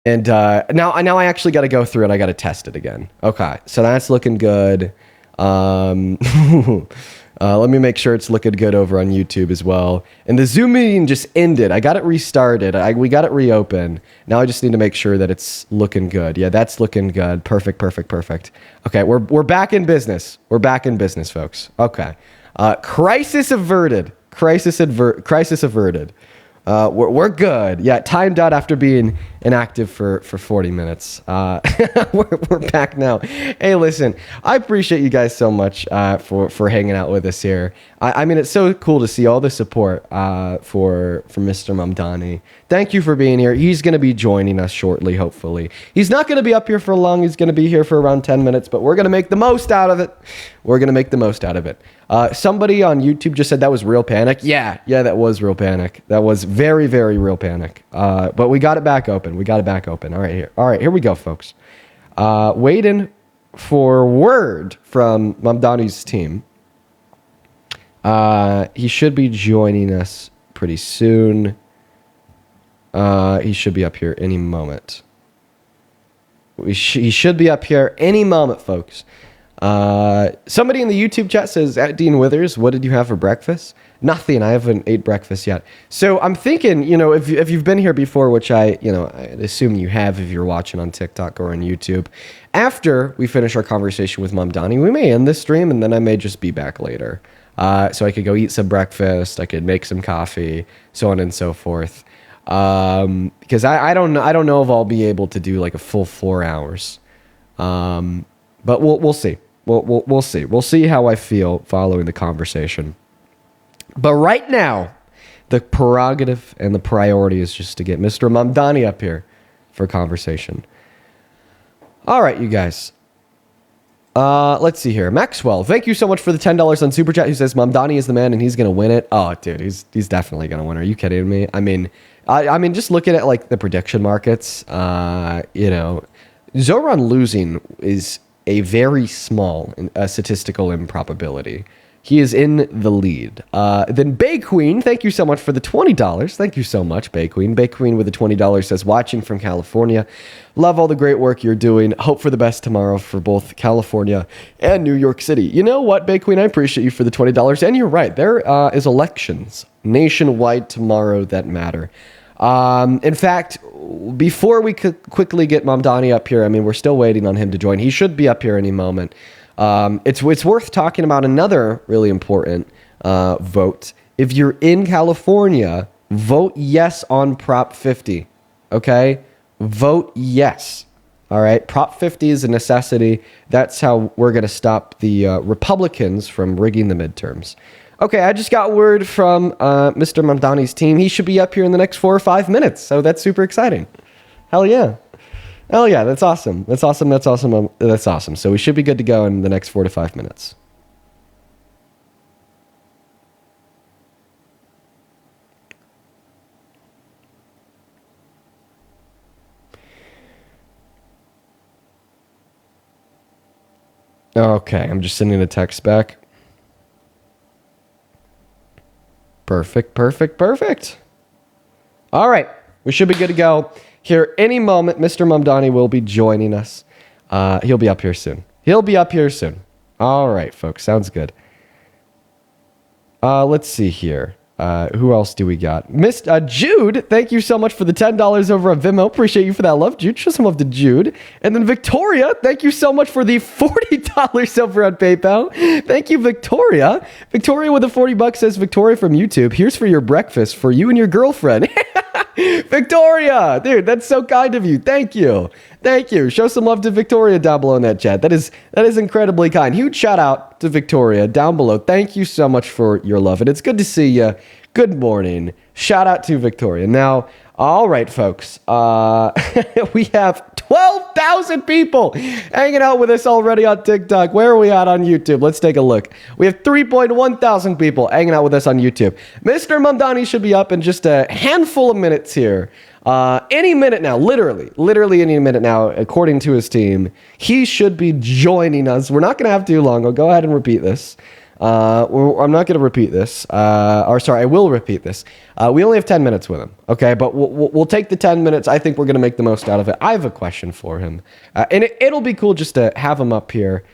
And now I actually got to go through it. I got to test it again. Okay, so that's looking good. Let me make sure it's looking good over on YouTube as well. And the Zoom meeting just ended. I got it restarted. We got it reopened. Now I just need to make sure that it's looking good. Yeah, that's looking good. Perfect. Okay, we're back in business. We're back in business, folks. Okay. Crisis averted. Crisis averted. We're good. Yeah, timed out after being inactive for 40 minutes. We're back now. Hey, listen, I appreciate you guys so much for hanging out with us here. I mean, it's so cool to see all the support for Mr. Mamdani. Thank you for being here. He's going to be joining us shortly, hopefully. He's not going to be up here for long. He's going to be here for around 10 minutes, but we're going to make the most out of it. Somebody on YouTube just said that was real panic. Yeah, that was real panic. That was very, very real panic. But we got it back open. All right, here we go, folks. Waiting for word from Mamdani's team. He should be joining us pretty soon. He should be up here any moment. He should be up here any moment, folks. Somebody in the YouTube chat says, at Dean Withers, what did you have for breakfast? Nothing. I haven't ate breakfast yet. So I'm thinking, if you've been here before, which I assume you have if you're watching on TikTok or on YouTube, after we finish our conversation with Mamdani, we may end this stream and then I may just be back later. So I could go eat some breakfast. I could make some coffee, so on and so forth. Because I don't know if I'll be able to do like a full 4 hours. But we'll see. We'll see. We'll see how I feel following the conversation. But right now, the prerogative and the priority is just to get Mr. Mamdani up here for conversation. All right, you guys. Let's see here. Maxwell, thank you so much for the $10 on Super Chat. Who says Mamdani is the man and he's gonna win it? Oh, dude, he's definitely gonna win. Are you kidding me? I mean, just looking at like the prediction markets. Zohran losing is a very small statistical improbability. He is in the lead. Then Bay Queen, thank you so much for the $20. Thank you so much, Bay Queen. Bay Queen with the $20 says, watching from California. Love all the great work you're doing. Hope for the best tomorrow for both California and New York City. You know what, Bay Queen? I appreciate you for the $20. And you're right. There is elections nationwide tomorrow that matter. In fact, before we could quickly get Mamdani up here, I mean, we're still waiting on him to join. He should be up here any moment. It's worth talking about another really important vote. If you're in California, vote yes on Prop 50. Okay? Vote yes. All right? Prop 50 is a necessity. That's how we're going to stop the Republicans from rigging the midterms. Okay, I just got word from Mr. Mamdani's team. He should be up here in the next 4 or 5 minutes. So that's super exciting. Hell yeah. Hell yeah, that's awesome. That's awesome. So we should be good to go in the next 4 to 5 minutes. Okay, I'm just sending a text back. Perfect. All right, we should be good to go. Here, any moment, Mr. Mamdani will be joining us. He'll be up here soon. All right, folks, sounds good. Let's see here. Who else do we got? Miss Jude, thank you so much for the $10 over on Vimeo. Appreciate you for that love, Jude. Show some love to Jude. And then Victoria, thank you so much for the $40 over on PayPal. Thank you, Victoria. Victoria with the $40 says, Victoria from YouTube, here's for your breakfast for you and your girlfriend. Victoria, dude, that's so kind of you. Thank you. Show some love to Victoria down below in that chat. That is incredibly kind. Huge shout out to Victoria down below. Thank you so much for your love, and it's good to see you. Good morning. Shout out to Victoria. Now, all right, folks, we have 12,000 people hanging out with us already on TikTok. Where are we at on YouTube? Let's take a look. We have 3.1 thousand people hanging out with us on YouTube. Mr. Mamdani should be up in just a handful of minutes here. Any minute now, literally any minute now, according to his team, he should be joining us. We're not going to have too long. I'll go ahead and repeat this. I'm not going to repeat this. I will repeat this. We only have 10 minutes with him, okay? But we'll take the 10 minutes. I think we're going to make the most out of it. I have a question for him. And it'll be cool just to have him up here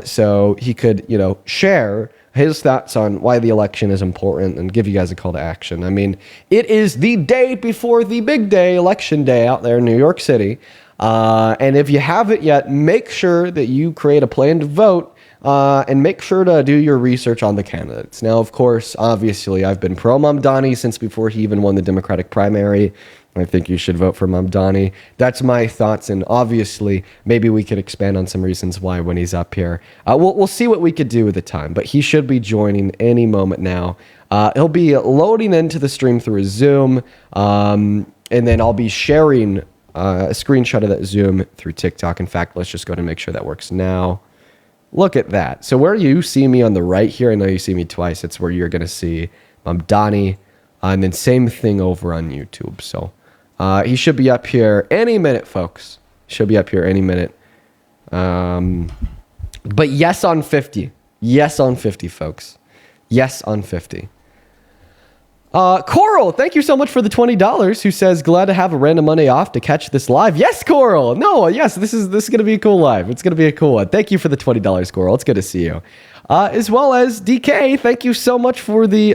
so he could, share his thoughts on why the election is important and give you guys a call to action. I mean, it is the day before the big day, election day out there in New York City. And if you haven't yet, make sure that you create a plan to vote and make sure to do your research on the candidates. Now, of course, obviously, I've been pro Mamdani since before he even won the Democratic primary. I think you should vote for Mamdani. That's my thoughts, and obviously, maybe we could expand on some reasons why when he's up here. We'll see what we could do with the time, but he should be joining any moment now. He'll be loading into the stream through a Zoom, and then I'll be sharing a screenshot of that Zoom through TikTok. In fact, let's just go to make sure that works now. Look at that. So where you see me on the right here, I know you see me twice. It's where you're going to see Mamdani, and then same thing over on YouTube. So he should be up here any minute, folks. Should be up here any minute. But yes on 50. Yes on 50, folks. Yes on 50. Coral, thank you so much for the $20. Who says glad to have a random Monday off to catch this live? Yes, Coral. No, yes, this is gonna be a cool live. It's gonna be a cool one. Thank you for the $20, Coral. It's good to see you. As well as DK, thank you so much for the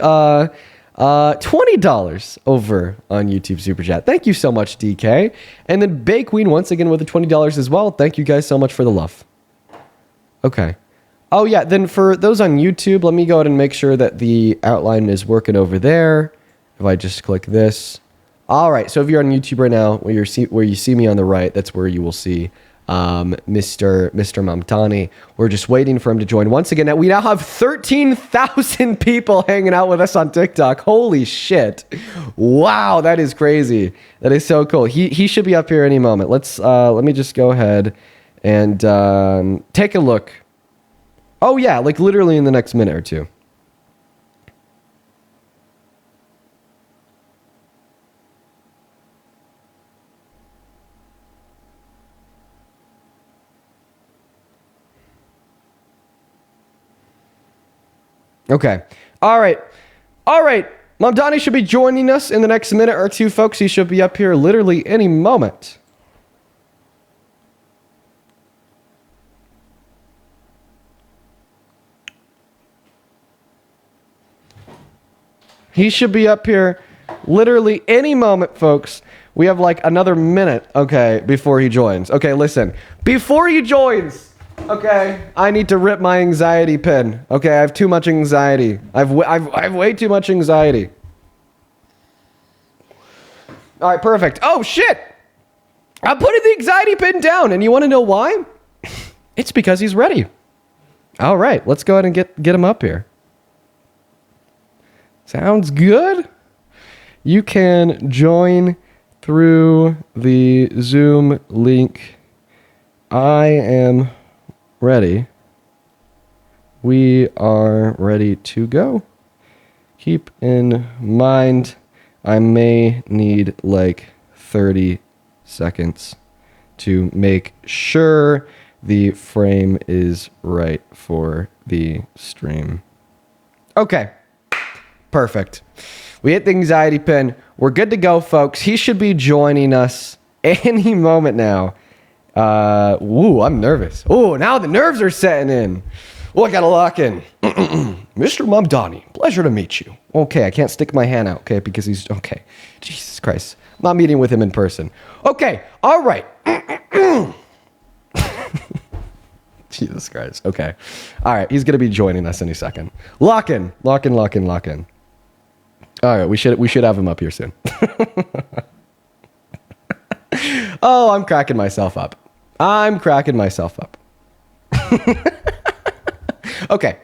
$20 over on YouTube Super Chat. Thank you so much, DK. And then Bakequeen once again with the $20 as well. Thank you guys so much for the love. Okay. Oh, yeah. Then for those on YouTube, let me go ahead and make sure that the outline is working over there. If I just click this. All right. So if you're on YouTube right now, where you see me on the right, that's where you will see Mr. Mamdani. We're just waiting for him to join. Once again, we now have 13,000 people hanging out with us on TikTok. Holy shit. Wow. That is crazy. That is so cool. He should be up here any moment. Let me just go ahead and take a look. Oh, yeah, like literally in the next minute or two. Okay. All right. Mamdani should be joining us in the next minute or two, folks. He should be up here literally any moment. He should be up here literally any moment, folks. We have like another minute, okay, before he joins. Okay, listen. Before he joins, okay, I need to rip my anxiety pin. Okay, I have too much anxiety. I've way too much anxiety. All right, perfect. Oh, shit. I'm putting the anxiety pin down, and you want to know why? It's because he's ready. All right, let's go ahead and get him up here. Sounds good. You can join through the Zoom link. I am ready. We are ready to go. Keep in mind, I may need like 30 seconds to make sure the frame is right for the stream. Okay. Perfect. We hit the anxiety pin. We're good to go, folks. He should be joining us any moment now. Ooh, I'm nervous. Ooh, now the nerves are setting in. Oh, I gotta lock in. Mr. Mamdani, pleasure to meet you. Okay, I can't stick my hand out, okay, because he's... Okay. Jesus Christ. I'm not meeting with him in person. Okay, all right. Jesus Christ. Okay. All right, he's gonna be joining us any second. Lock in. All right, we should have him up here soon. Oh, I'm cracking myself up. Okay.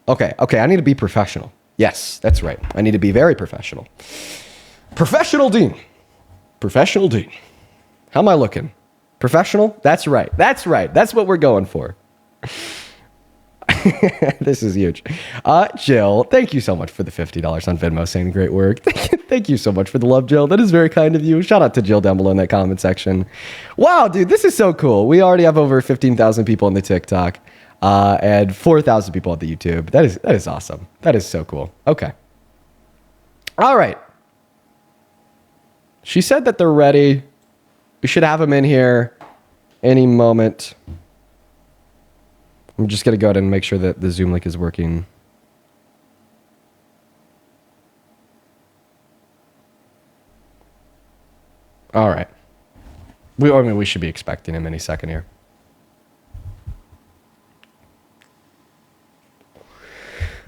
I need to be professional. Yes, that's right. I need to be very professional. Professional Dean. How am I looking? Professional? That's right. That's what we're going for. This is huge. Jill, thank you so much for the $50 on Venmo saying great work. Thank you so much for the love, Jill. That is very kind of you. Shout out to Jill down below in that comment section. Wow, dude, this is so cool. We already have over 15,000 people on the TikTok. and 4,000 people on the YouTube. That is awesome. That is so cool. Okay. All right. She said that they're ready. We should have them in here any moment. I'm just going to go ahead and make sure that the Zoom link is working. All right. We should be expecting him any second here.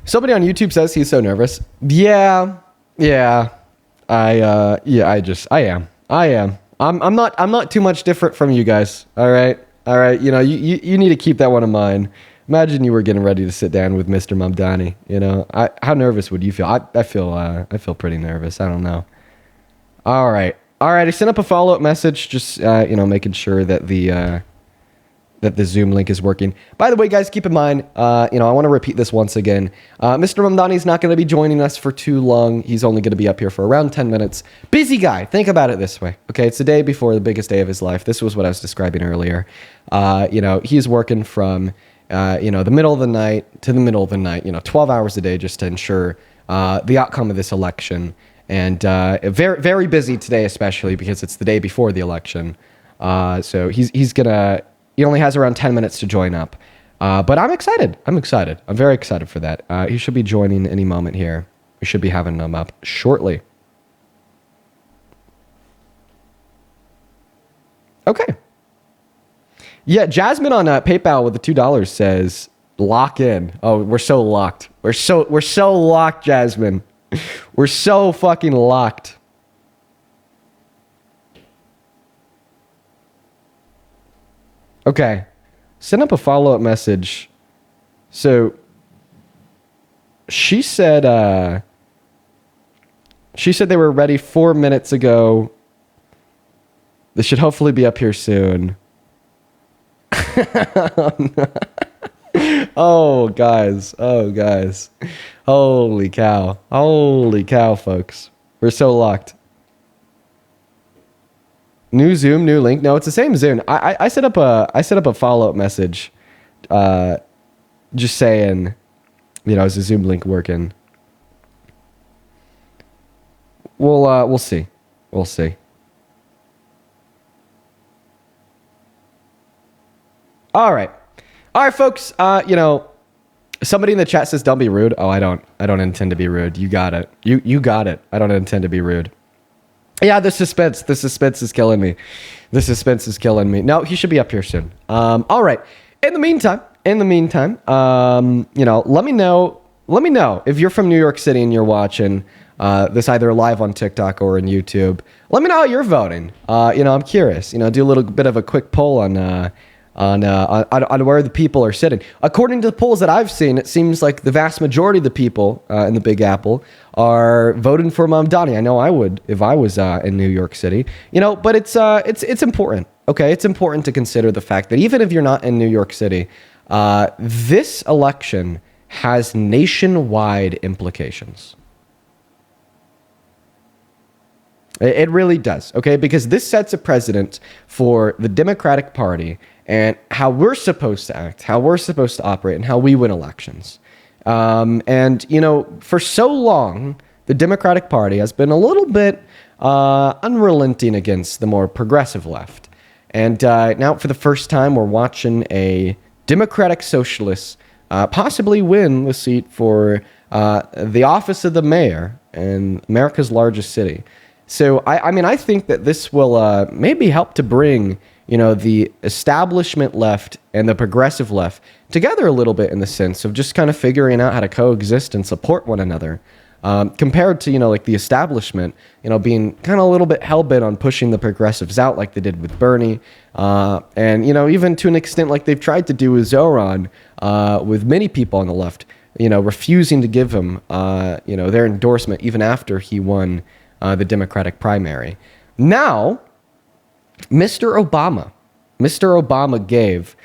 Somebody on YouTube says he's so nervous. Yeah. I am. I'm not too much different from you guys. All right. You know, you need to keep that one in mind. Imagine you were getting ready to sit down with Mr. Mamdani. You know, how nervous would you feel? I feel pretty nervous. I don't know. All right. I sent up a follow-up message, just making sure that the Zoom link is working. By the way, guys, keep in mind, I want to repeat this once again. Mr. Mamdani is not going to be joining us for too long. He's only going to be up here for around 10 minutes. Busy guy. Think about it this way. Okay, it's the day before the biggest day of his life. This was what I was describing earlier. He's working from, the middle of the night to the middle of the night, 12 hours a day just to ensure the outcome of this election. And very, very busy today, especially because it's the day before the election. So he only has around 10 minutes to join up. But I'm excited. I'm very excited for that. He should be joining any moment here. We should be having him up shortly. Okay. Yeah, Jasmine on PayPal with the $2 says, lock in. Oh, we're so locked. We're so locked, Jasmine. We're so fucking locked. Okay. Send up a follow-up message. So she said they were ready 4 minutes ago. They should hopefully be up here soon. Oh, guys. Holy cow, folks. We're so locked. New Zoom, new link. No, it's the same Zoom. I set up a follow-up message, just saying, is the Zoom link working? We'll see. We'll see. All right, folks. Somebody in the chat says, "Don't be rude." Oh, I don't intend to be rude. You got it. You got it. I don't intend to be rude. Yeah, the suspense is killing me. No, he should be up here soon. All right. In the meantime, let me know if you're from New York City and you're watching this either live on TikTok or on YouTube. Let me know how you're voting. I'm curious. Do a little bit of a quick poll on where the people are sitting. According to the polls that I've seen, it seems like the vast majority of the people in the Big Apple are voting for Mamdani. I know I would if I was in New York City. But it's important. Okay, it's important to consider the fact that even if you're not in New York City, this election has nationwide implications. It really does, okay? Because this sets a precedent for the Democratic Party and how we're supposed to act, how we're supposed to operate, and how we win elections. For so long, the Democratic Party has been a little bit unrelenting against the more progressive left. And now, for the first time, we're watching a Democratic Socialist possibly win the seat for the office of the mayor in America's largest city. So, I think that this will maybe help to bring, the establishment left and the progressive left together a little bit in the sense of just kind of figuring out how to coexist and support one another. Compared to, the establishment, being kind of a little bit hell-bent on pushing the progressives out like they did with Bernie. And, even to an extent like they've tried to do with Zohran, with many people on the left, refusing to give him, their endorsement even after he won the Democratic primary. Now, Mr. Obama gave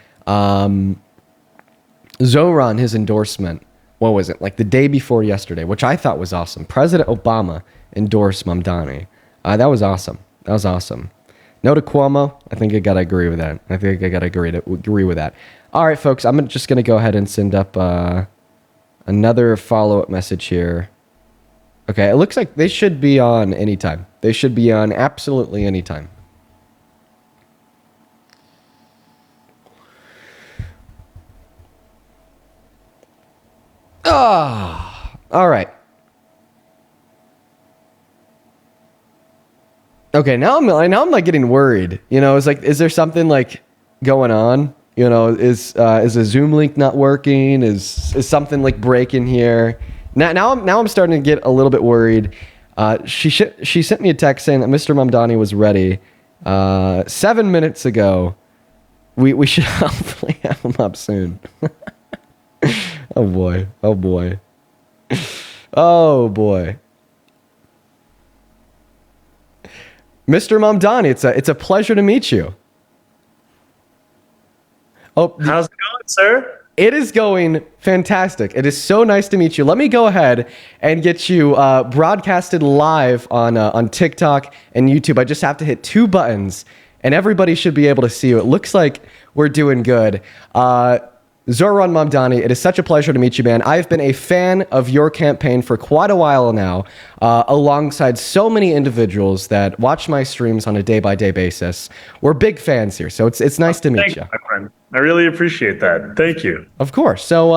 Zohran his endorsement. What was it? Like the day before yesterday, which I thought was awesome. President Obama endorsed Mamdani. That was awesome. No to Cuomo. I think I gotta agree with that. All right, folks, I'm just going to go ahead and send up another follow-up message here. Okay, it looks like they should be on anytime. They should be on absolutely anytime. All right. Okay, now I'm like getting worried. You know, it's like, is there something like going on? You know, is a Zoom link not working? Is something like breaking here? Now I'm starting to get a little bit worried. She sent me a text saying that Mr. Mamdani was ready 7 minutes ago. We should hopefully have him up soon. Oh boy. Oh boy. Oh boy. Mr. Mamdani, it's a pleasure to meet you. Oh, how's it going, sir? It is going fantastic. It is so nice to meet you. Let me go ahead and get you broadcasted live on TikTok and YouTube. I just have to hit 2 buttons, and everybody should be able to see you. It looks like we're doing good. Zohran Mamdani, it is such a pleasure to meet you, man. I've been a fan of your campaign for quite a while now, alongside so many individuals that watch my streams on a day-by-day basis. We're big fans here, so it's nice to meet you. My friend. I really appreciate that. Thank you. Of course. So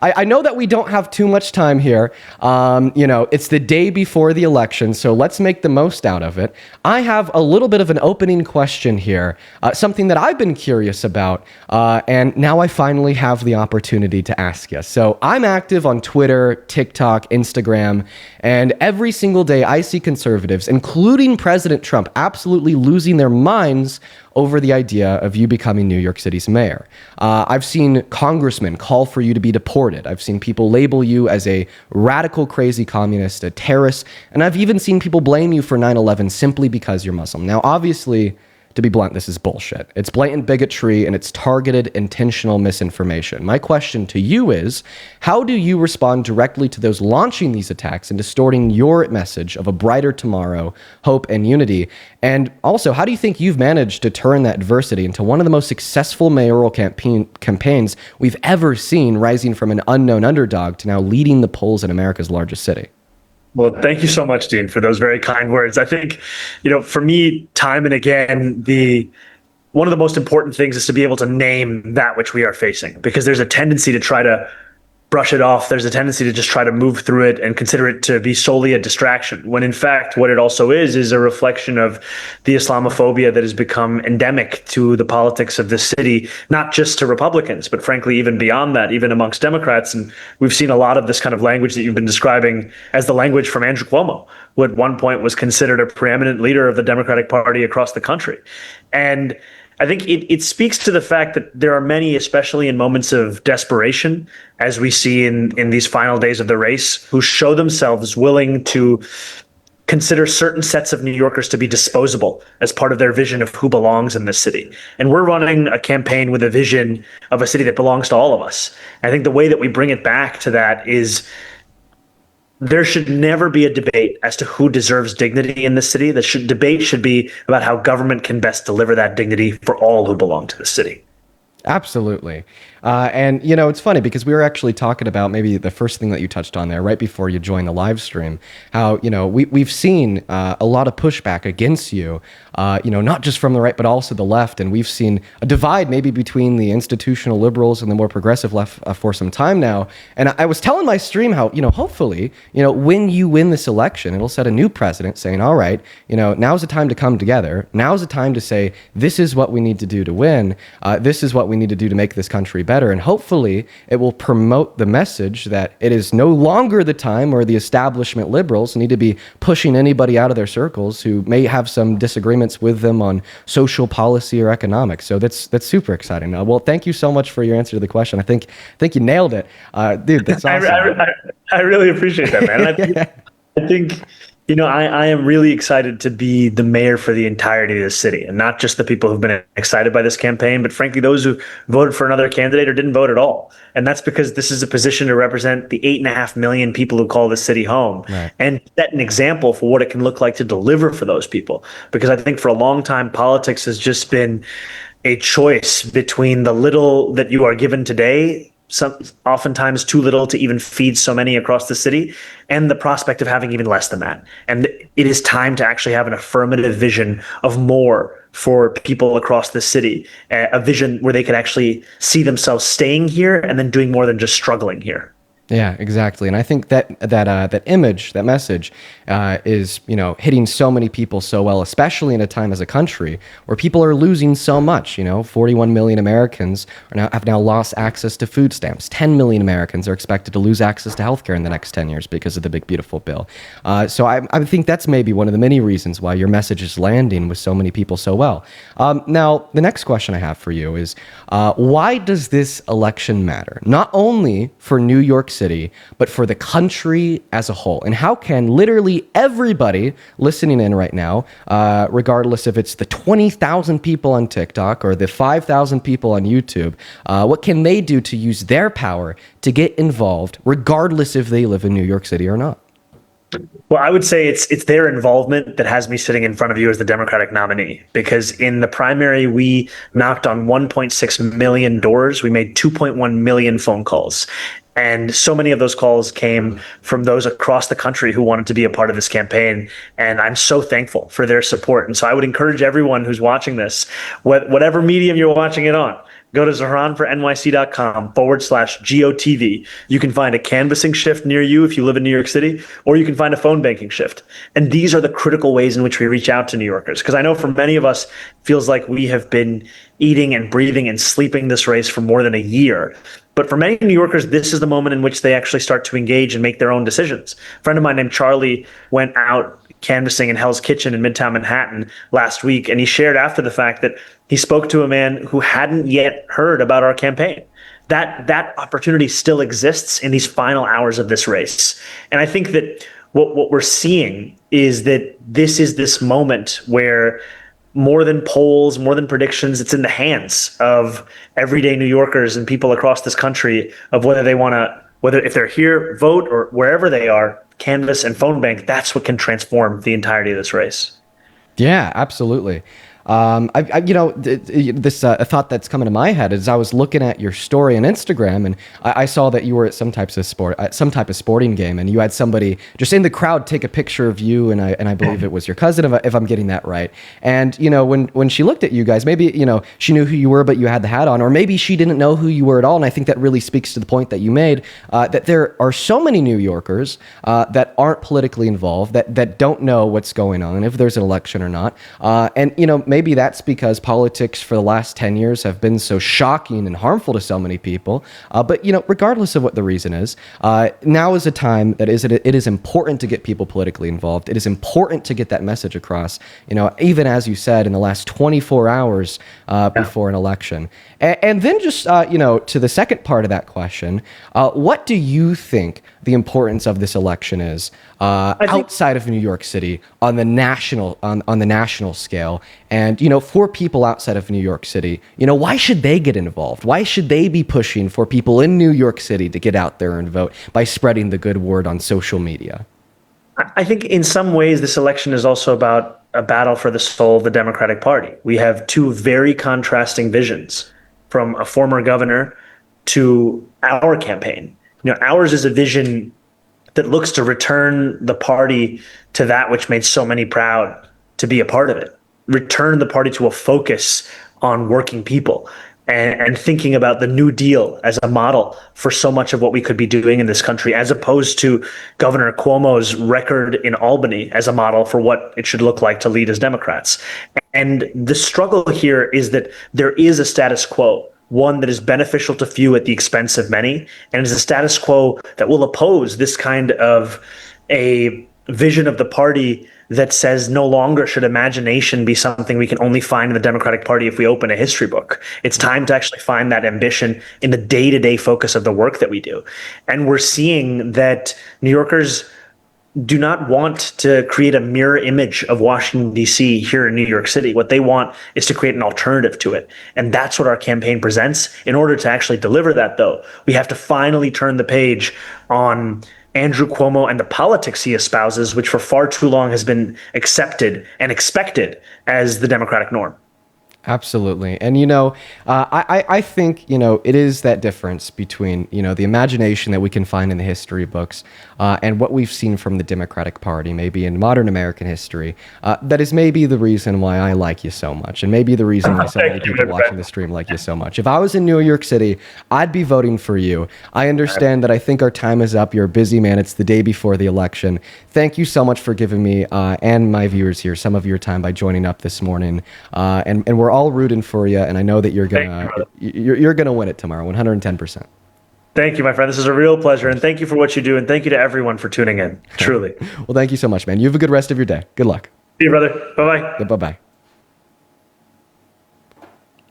I know that we don't have too much time here. You know, it's the day before the election, so let's make the most out of it. I have a little bit of an opening question here, something that I've been curious about, and now I finally have the opportunity to ask you. So I'm active on Twitter, TikTok, Instagram, and every single day I see conservatives, including President Trump, absolutely losing their minds over the idea of you becoming New York City's mayor. I've seen congressmen call for you to be deported. I've seen people label you as a radical, crazy communist, a terrorist, and I've even seen people blame you for 9/11 simply because you're Muslim. Now, obviously, to be blunt, this is bullshit. It's blatant bigotry and it's targeted, intentional misinformation. My question to you is, how do you respond directly to those launching these attacks and distorting your message of a brighter tomorrow, hope, and unity? And also, how do you think you've managed to turn that adversity into one of the most successful mayoral campaigns we've ever seen, rising from an unknown underdog to now leading the polls in America's largest city? Well, thank you so much, Dean, for those very kind words. I think, for me, time and again, one of the most important things is to be able to name that which we are facing, because there's a tendency to try to brush it off. There's a tendency to just try to move through it and consider it to be solely a distraction, when in fact, what it also is a reflection of the Islamophobia that has become endemic to the politics of this city, not just to Republicans, but frankly, even beyond that, even amongst Democrats. And we've seen a lot of this kind of language that you've been describing as the language from Andrew Cuomo, who at one point was considered a preeminent leader of the Democratic Party across the country. And I think it speaks to the fact that there are many, especially in moments of desperation, as we see in these final days of the race, who show themselves willing to consider certain sets of New Yorkers to be disposable as part of their vision of who belongs in this city. And we're running a campaign with a vision of a city that belongs to all of us. I think the way that we bring it back to that is there should never be a debate as to who deserves dignity in this city. The debate should be about how government can best deliver that dignity for all who belong to the city. Absolutely. And, it's funny because we were actually talking about maybe the first thing that you touched on there right before you joined the live stream, how, we've seen a lot of pushback against you, not just from the right, but also the left. And we've seen a divide maybe between the institutional liberals and the more progressive left for some time now. And I was telling my stream how, hopefully, when you win this election, it'll set a new precedent saying, all right, now's the time to come together. Now's the time to say, this is what we need to do to win. This is what we need to do to make this country better. And hopefully it will promote the message that it is no longer the time where the establishment liberals need to be pushing anybody out of their circles who may have some disagreements with them on social policy or economics. So that's super exciting. Well, thank you so much for your answer to the question. I think you nailed it. Dude, that's awesome. I really appreciate that, man. I think I am really excited to be the mayor for the entirety of the city, and not just the people who've been excited by this campaign, but frankly, those who voted for another candidate or didn't vote at all. And that's because this is a position to represent the 8.5 million people who call this city home, right, and set an example for what it can look like to deliver for those people. Because I think for a long time, politics has just been a choice between the little that you are given today, oftentimes too little to even feed so many across the city, and the prospect of having even less than that. And it is time to actually have an affirmative vision of more for people across the city, a vision where they can actually see themselves staying here and then doing more than just struggling here. Yeah, exactly. And I think that image, that message, is hitting so many people so well, especially in a time as a country where people are losing so much. 41 million Americans have now lost access to food stamps. 10 million Americans are expected to lose access to healthcare in the next 10 years because of the big beautiful bill. So I think that's maybe one of the many reasons why your message is landing with so many people so well. Now, the next question I have for you is, why does this election matter? Not only for New York City, but for the country as a whole. And how can literally everybody listening in right now, regardless if it's the 20,000 people on TikTok or the 5,000 people on YouTube, what can they do to use their power to get involved, regardless if they live in New York City or not? Well, I would say it's their involvement that has me sitting in front of you as the Democratic nominee, because in the primary, we knocked on 1.6 million doors. We made 2.1 million phone calls. And so many of those calls came from those across the country who wanted to be a part of this campaign. And I'm so thankful for their support. And so I would encourage everyone who's watching this, whatever medium you're watching it on, go to zohranfornyc.com/GOTV. You can find a canvassing shift near you if you live in New York City, or you can find a phone banking shift. And these are the critical ways in which we reach out to New Yorkers. Because I know for many of us, it feels like we have been eating and breathing and sleeping this race for more than a year. But for many New Yorkers, this is the moment in which they actually start to engage and make their own decisions. A friend of mine named Charlie went out canvassing in Hell's Kitchen in Midtown Manhattan last week, and he shared after the fact that he spoke to a man who hadn't yet heard about our campaign. That opportunity still exists in these final hours of this race. And I think that what we're seeing is that this is this moment where more than polls, more than predictions, it's in the hands of everyday New Yorkers and people across this country of whether they want to, whether if they're here, vote, or wherever they are, canvass and phone bank. That's what can transform the entirety of this race. Yeah, absolutely. This thought that's coming to my head is I was looking at your story on Instagram, and I saw that you were at some type of sporting game, and you had somebody just in the crowd take a picture of you, and I believe it was your cousin, if I'm getting that right. And when she looked at you guys, maybe she knew who you were, but you had the hat on, or maybe she didn't know who you were at all. And I think that really speaks to the point that you made, that there are so many New Yorkers that aren't politically involved, that don't know what's going on, if there's an election or not, and maybe that's because politics for the last 10 years have been so shocking and harmful to so many people. But regardless of what the reason is, now is a time that it is important to get people politically involved. It is important to get that message across, even as you said, in the last 24 hours before an election. And then just, to the second part of that question, what do you think the importance of this election is outside of New York City on the national scale? And for people outside of New York City, why should they get involved? Why should they be pushing for people in New York City to get out there and vote by spreading the good word on social media? I think in some ways this election is also about a battle for the soul of the Democratic Party. We have two very contrasting visions, from a former governor to our campaign. Ours is a vision that looks to return the party to that which made so many proud to be a part of it. Return the party to a focus on working people and thinking about the New Deal as a model for so much of what we could be doing in this country, as opposed to Governor Cuomo's record in Albany as a model for what it should look like to lead as Democrats. And the struggle here is that there is a status quo, one that is beneficial to few at the expense of many, and is a status quo that will oppose this kind of a vision of the party that says no longer should imagination be something we can only find in the Democratic Party if we open a history book. It's time to actually find that ambition in the day-to-day focus of the work that we do. And we're seeing that New Yorkers do not want to create a mirror image of Washington, D.C. here in New York City. What they want is to create an alternative to it. And that's what our campaign presents. In order to actually deliver that, though, we have to finally turn the page on Andrew Cuomo and the politics he espouses, which for far too long has been accepted and expected as the Democratic norm. Absolutely. And, I think, it is that difference between, the imagination that we can find in the history books and what we've seen from the Democratic Party, maybe in modern American history, that is maybe the reason why I like you so much. And maybe the reason why so many Thank you, people my watching friend. the stream like you so much. If I was in New York City, I'd be voting for you. I understand that I think our time is up. You're a busy man. It's the day before the election. Thank you so much for giving me and my viewers here some of your time by joining up this morning. And we're all rooting for you, and I know that you're gonna Thank you, you're gonna win it tomorrow, 110%. Thank you, my friend. This is a real pleasure, and thank you for what you do, and thank you to everyone for tuning in. Truly. Well, thank you so much, man. You have a good rest of your day. Good luck. See you, brother. Bye bye. Bye bye.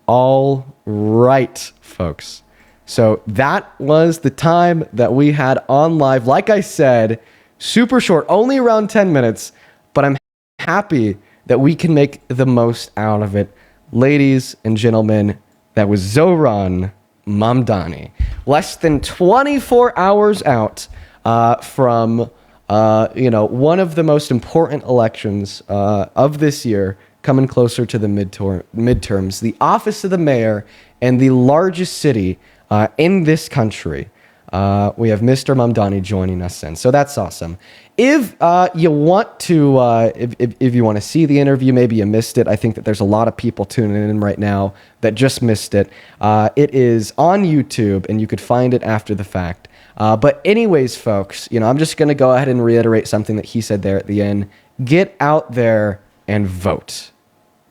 All right, folks. So that was the time that we had on live. Like I said, super short, only around 10 minutes, but I'm happy that we can make the most out of it. Ladies and gentlemen, that was Zohran Mamdani. Less than 24 hours out from one of the most important elections of this year, coming closer to the midterms, the office of the mayor and the largest city in this country. We have Mr. Mamdani joining us in, so that's awesome. If you want to, if you want to see the interview, maybe you missed it. I think that there's a lot of people tuning in right now that just missed it. It is on YouTube, and you could find it after the fact. But anyways, folks, I'm just going to go ahead and reiterate something that he said there at the end. Get out there and vote.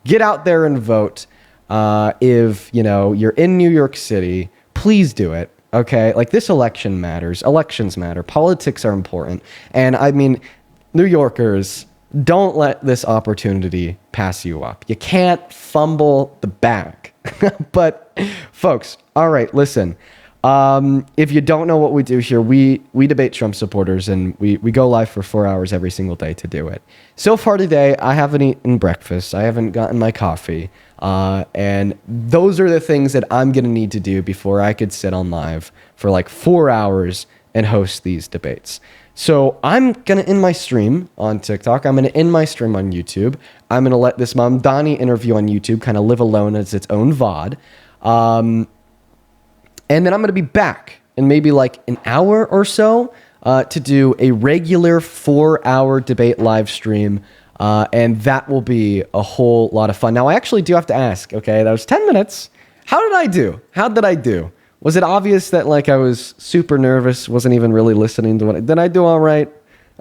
Get out there and vote. If you're in New York City, please do it. Okay, like this election matters. Elections matter. Politics are important. And I mean, New Yorkers, don't let this opportunity pass you up. You can't fumble the bag. But folks, all right, listen. If you don't know what we do here, we debate Trump supporters, and we go live for 4 hours every single day to do it. So far today, I haven't eaten breakfast. I haven't gotten my coffee. And those are the things that I'm going to need to do before I could sit on live for like 4 hours and host these debates. So I'm going to end my stream on TikTok. I'm going to end my stream on YouTube. I'm going to let this Mamdani interview on YouTube kind of live alone as its own VOD. And then I'm going to be back in maybe like an hour or so to do a regular 4-hour debate live stream. And that will be a whole lot of fun. Now, I actually do have to ask, okay, that was 10 minutes. How did I do? How did I do? Was it obvious that like I was super nervous, wasn't even really listening to what, did I do all right?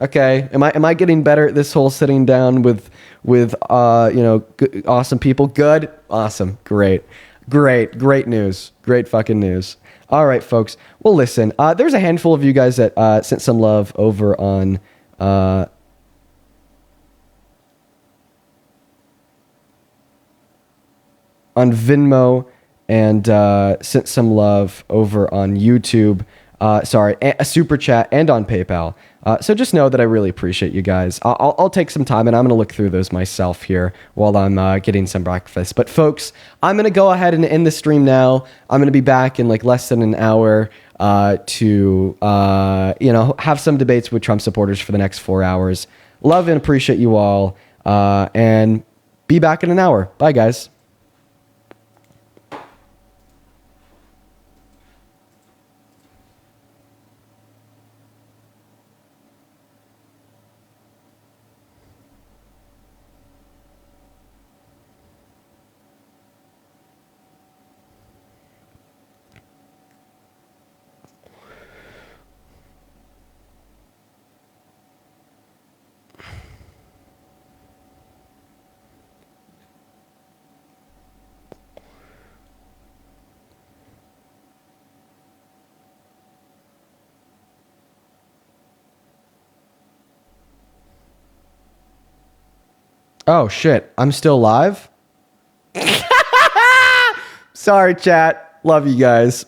Okay. Am I getting better at this whole sitting down with awesome people? Good. Awesome. Great news. Great fucking news. All right, folks. Well, listen, there's a handful of you guys that sent some love over on Venmo and sent some love over on YouTube. A super chat and on PayPal. So just know that I really appreciate you guys. I'll take some time and I'm going to look through those myself here while I'm getting some breakfast. But folks, I'm going to go ahead and end the stream now. I'm going to be back in like less than an hour to have some debates with Trump supporters for the next 4 hours. Love and appreciate you all. And be back in an hour. Bye, guys. Oh, shit. I'm still live? Sorry, chat. Love you guys.